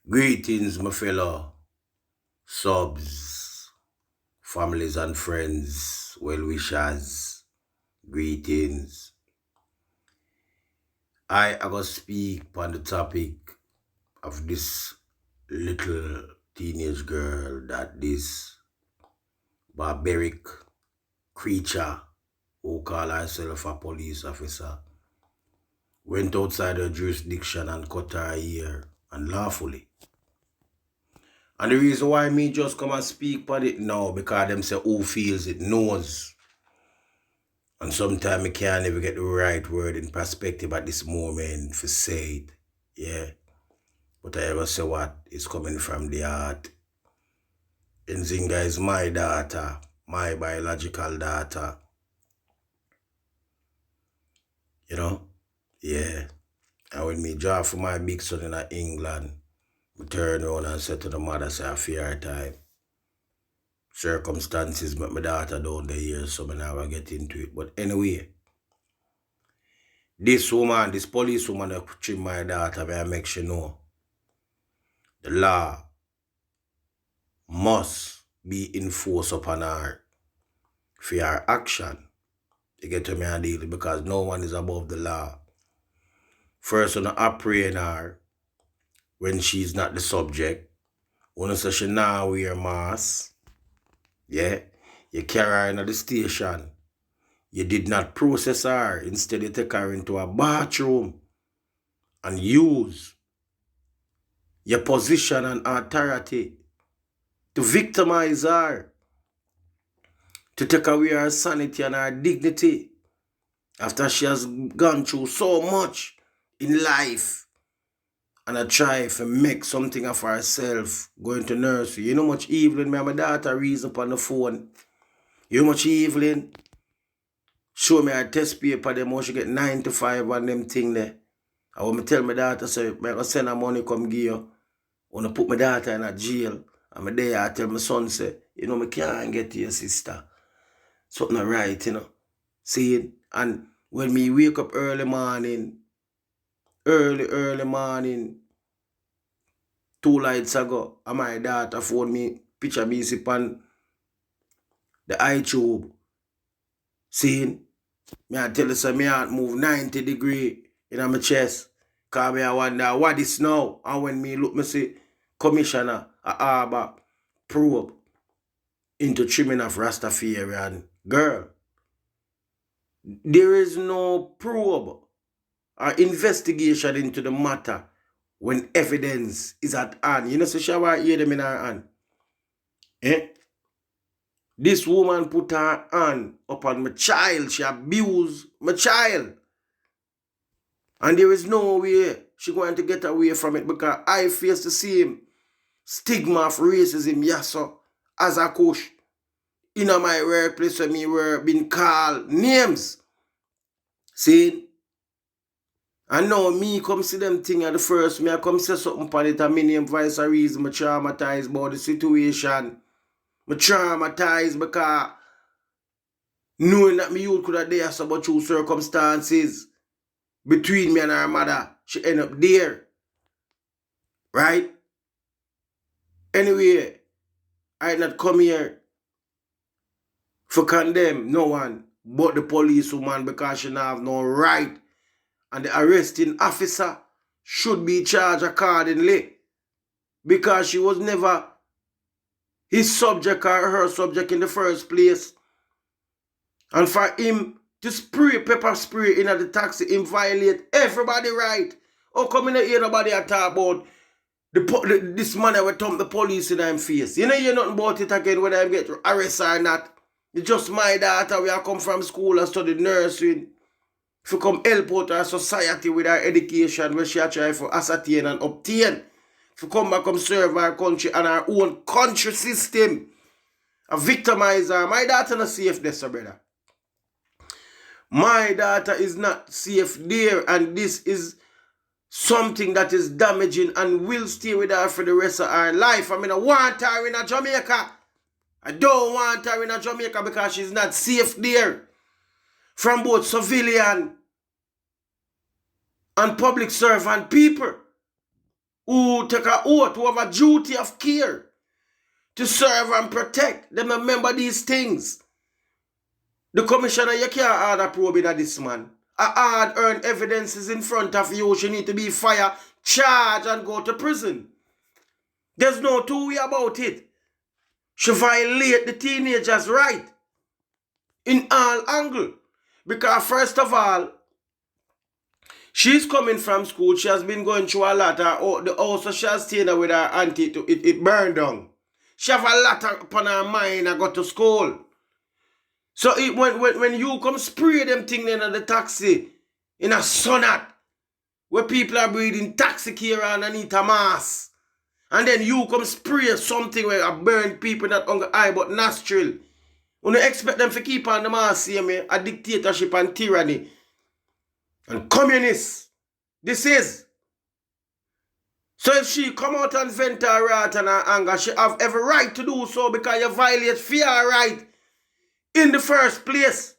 Greetings, my fellow subs, families and friends, well-wishers, greetings. I gonna speak on the topic of this little teenage girl that this barbaric creature who call herself a police officer went outside her jurisdiction and cut her ear unlawfully. And the reason why me just come and speak on it now, because them say who feels it knows. And sometimes I can't even get the right word in perspective at this moment for say it. Yeah. But I ever say what is coming from the heart. Nzinga is my daughter, my biological daughter. You know? Yeah. And when me draw for my big son in England, I turn around and say to the mother, say, I fear time. Circumstances make my daughter down the years, so I never get into it. But anyway, this woman, this police woman that treat my daughter, may I make sure know the law must be enforced upon her for her action. You get to me and deal because no one is above the law. First, on apprehend her when she's not the subject. When you say she now wear mask, yeah, you carry her into the station. You did not process her. Instead, you take her into a bathroom and use your position and authority to victimize her, to take away her sanity and her dignity after she has gone through so much in life and I try to make something of herself going to nursery. You know much Evelyn, my daughter reason upon the phone. You know much Evelyn? Show me her test paper, them how she get 95 on them thing there. I want me tell my daughter, say, I'm going to send her money come give you. I want to put my daughter in a jail. And my day I tell my son, say, you know, me can't get to your sister. Something right, you know. See? And when me wake up early morning, 2 nights ago, and my daughter phone me, picture me sip on the iTube. See? Me I tell you, so me heart move 90 degree in my chest. Cause me I wonder what is now. And when me look, me see Commissioner Harbour probe into trimming of Rastafarian. Girl, there is no probe or investigation into the matter when evidence is at hand. You know, so she have hear them in her hand. Eh? This woman put her hand upon my child. She abused my child. And there is no way she going to get away from it because I face the same stigma of racism, yes, sir, as a coach. In my workplace when me were being called names. See? And now me come see them thing at the first, me I come say something upon it and me name Vice a reason me traumatized about the situation. Me traumatized because knowing that me youth could have there so much through circumstances between me and her mother, she end up there. Right? Anyway, I not come here for condemn no one but the police woman because she don't have no right. And the arresting officer should be charged accordingly because she was never his subject or her subject in the first place. And for him to spray pepper spray in the taxi, him violate everybody right. How come you hear nobody talk about this man that will thump the police in him face? You know hear nothing about it again when I get arrested or not. It's just my daughter we come from school and study nursing. If you come help out our society with our education where she try for ascertain and obtain. If you come back come serve our country and our own country system. And victimize her. My daughter not safe there, sir, brother. My daughter is not safe there and this is something that is damaging and will stay with her for the rest of her life. I mean, I want her in a Jamaica. I don't want her in a Jamaica because she's not safe there. From both civilian and public servant people. who take an oath, who have a duty of care to serve and protect. Them remember these things. The commissioner, you can't order probing at this man. Hard-earned evidence is in front of you. She need to be fired, charged, and go to prison. There's no two way about it. She violate the teenager's right in all angle. Because first of all, she's coming from school. She has been going through a lot. The house she has stayed with her auntie, it burned down. She have a lot upon her mind and go to school. So when you come spray them thing in the taxi, in a sonat, where people are breathing toxic air underneath a mask, and then you come spray something where I burn people not on the eye but nostril. You don't expect them to keep on the mask, see me, a dictatorship and tyranny. And communists. This is. So if she come out and vent her wrath and her anger, she have every right to do so because you violate fear right in the first place.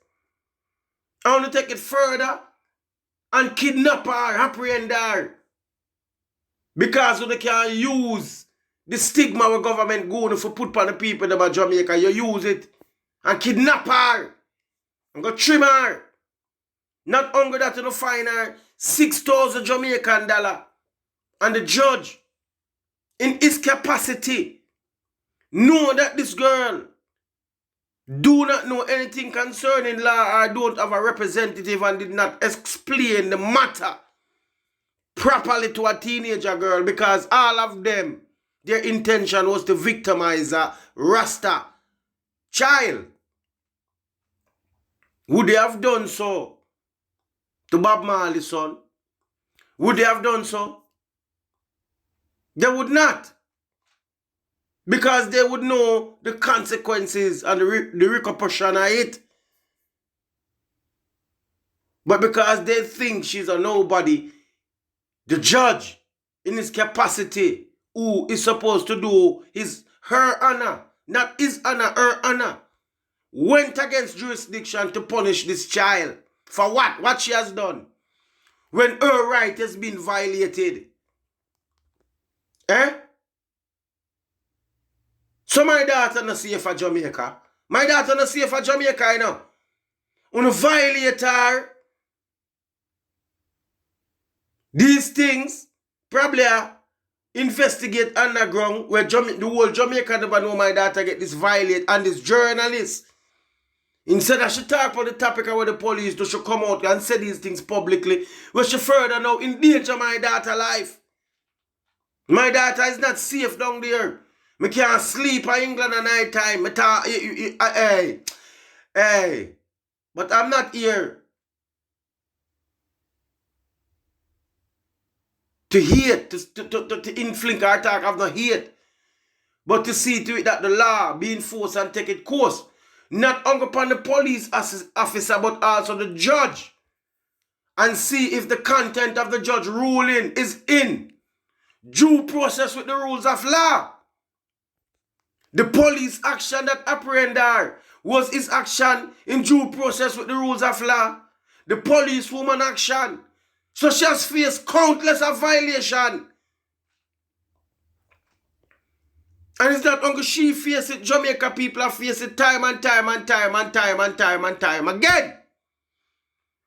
I want to take it further and kidnap her, apprehend her. Because they can use the stigma where government going for put on the people of Jamaica. You use it and kidnap her and go trim her. Not only that, you find her 6,000 Jamaican dollar. And the judge, in his capacity, know that this girl do not know anything concerning law or don't have a representative and did not explain the matter properly to a teenager girl, because all of them, their intention was to victimize a Rasta child. Would they have done so to Bob Marley's son? Would they have done so? They would not. Because they would know the consequences and the repercussion of it. But because they think she's a nobody, the judge, in his capacity, who is supposed to do her honor, not his honor, her honor, went against jurisdiction to punish this child. For what? What she has done. When her right has been violated. So my daughter not safe for Jamaica. My daughter not safe for Jamaica, you know. When violate her, these things probably investigate underground where the whole Jamaica never know my daughter get this violate, and this journalist, instead of she talk about the topic of what the police do, she come out and say these things publicly, where she further now endanger my daughter's life. My daughter is not safe down there. Me can't sleep in England at night time. Hey. But I'm not here to hate, to inflict or talk of no hate. But to see to it that the law be enforced and take its course. Not only upon the police officer, but also the judge. And see if the content of the judge ruling is in due process with the rules of law. The police action that apprehended her was his action in due process with the rules of law. The police woman action. So she has faced countless of violations. And it's not only she face it, Jamaica people have faced it time and time again.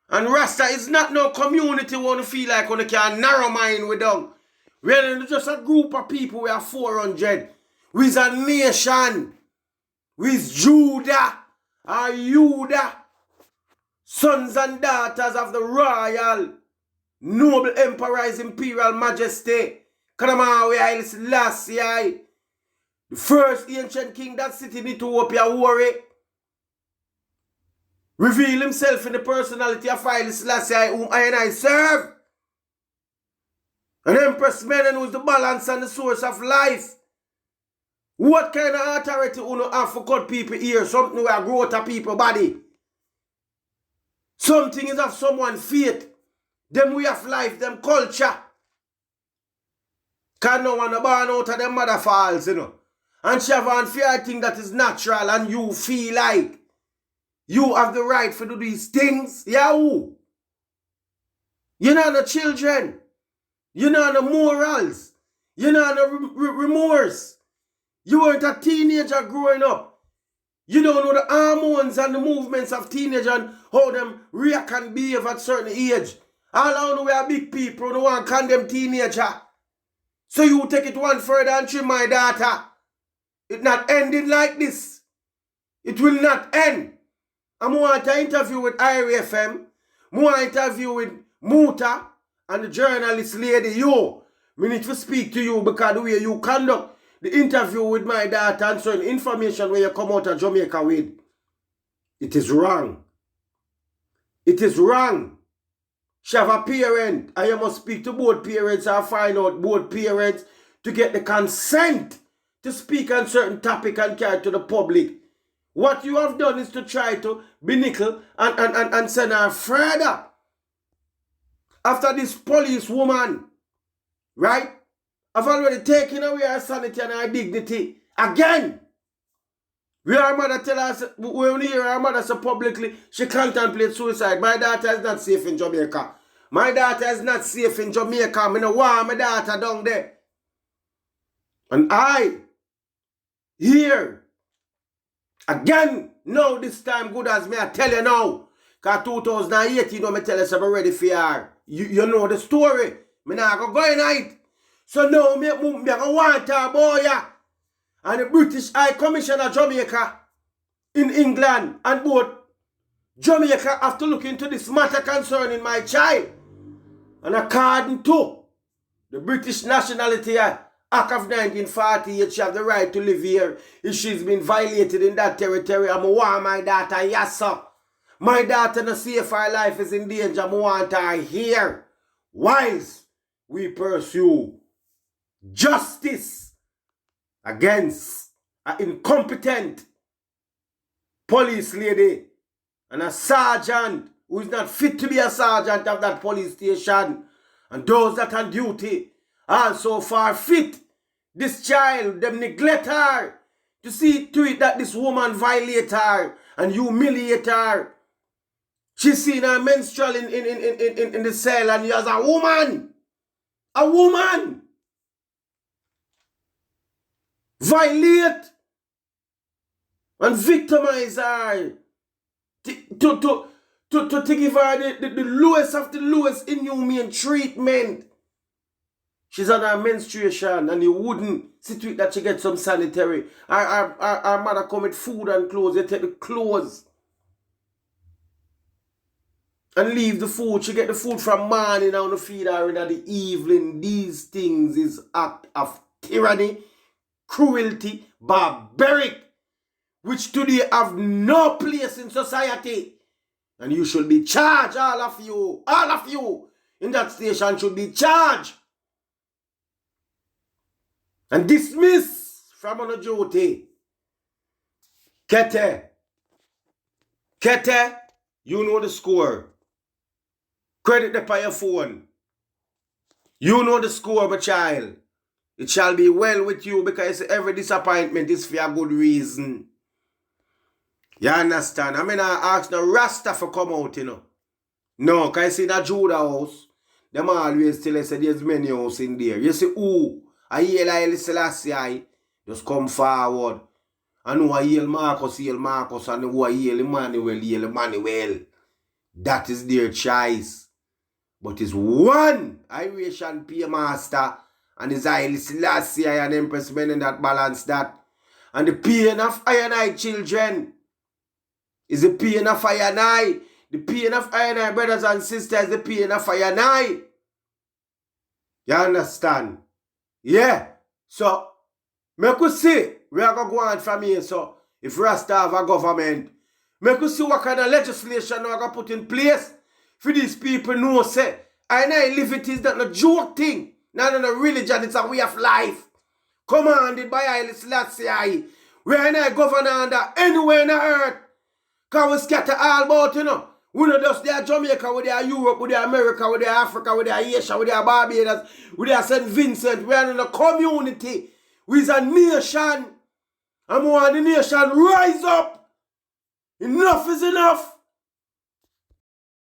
And Rasta is not no community who want to feel like when can narrow mind with them. We're just a group of people, we are 400. We're a nation. We're Judah or Judah. Sons and daughters of the royal, noble emperor, his imperial majesty. Kadamawi Haile Selassie. The first ancient king that sit in Ethiopia, worry. Reveal himself in the personality of Haile Selassie, whom I and I serve. An empress man who is the balance and the source of life. What kind of authority you have for cut people here? Something where grow to people body. Something is of someone's faith. Them way of life, them culture. Can no one born out of them mother falls, you know. And she have an unfair thing that is natural and you feel like you have the right to do these things. Yeah, who? You're not the children. You know the morals. You know, no remorse. You weren't a teenager growing up. You don't know the hormones and the movements of teenagers and how them react and behave at certain age. All I know we are big people who don't want to condemn teenager. So you take it one further and trim my daughter. It not ending like this. It will not end. I'm going to interview with IRFM. I'm going to interview with Muta and the journalist lady. You, we need to speak to you because the way you conduct the interview with my daughter and certain information where you come out of Jamaica with, it is wrong. It is wrong. She have a parent and you must speak to both parents and find out both parents to get the consent to speak on certain topic and carry to the public. What you have done is to try to belittle and send her further. After this police woman, right? I've already taken away her sanity and her dignity. Again. Where her mother tell us, when we hear her mother say publicly, she contemplates suicide. My daughter is not safe in Jamaica. My daughter is not safe in Jamaica. I don't want my daughter down there. And I, here, again, now this time good as me, I tell you now. Because 2018, I tell you, I'm ready for her. You know the story. I'm not going to it. So now, I'm going to want her, boy. And the British High Commissioner of Jamaica in England and both Jamaica have to look into this matter concerning my child. And according to the British Nationality Act of 1948, she has the right to live here if she's been violated in that territory. I want my daughter, yes sir. My daughter no see if her life is in danger. I want her here. Whilst we pursue justice against an incompetent police lady and a sergeant who is not fit to be a sergeant of that police station, and those that on duty also far fit. This child, them neglect her to see to it that this woman violate her and humiliate her. She's seen her menstrual in the cell, and as a woman violate and victimize her to give her the lowest of the lowest inhumane treatment. She's on her menstruation and you wouldn't see to it that she gets some sanitary. Her mother come with food and clothes. You take the clothes and leave the food. She get the food from morning and feed her in the evening. These things is act of tyranny, cruelty, barbaric, which today have no place in society. And you should be charged, all of you in that station should be charged and dismissed from on duty. Kete, you know the score. Credit the by your phone. You know the score, my child. It shall be well with you because every disappointment is for a good reason. You understand? I mean, I ask the Rastafarian come out, you know. No, because I see that Judah house, them always tell us there's many houses in there. You see who? I hear like Selassie, just come forward. And who I hear Marcus, and who I hear Emmanuel. That is their choice. But it's one Irish and P Master, and it's Haile Selassie and Empress Men that balance that. And the pain of I and I children is the pain of I and I. The pain of I and I, brothers and sisters, the pain of I and I. You understand? Yeah. So, me could see we are going to go on from here. So, if Rasta have a government, me could see what kind of legislation we are going to put in place for these people know, say, I and I live it is not a joke thing. Not a religion, it's a way of life. Commanded by Haile Selassie. We and I govern under anywhere in the earth. Because we scatter all about, you know. We not just there Jamaica, we there Europe, we there America, we there Africa, we there Asia, we there Barbados, we there St. Vincent. We are in a community. We is a nation. And we want the nation rise up. Enough is enough.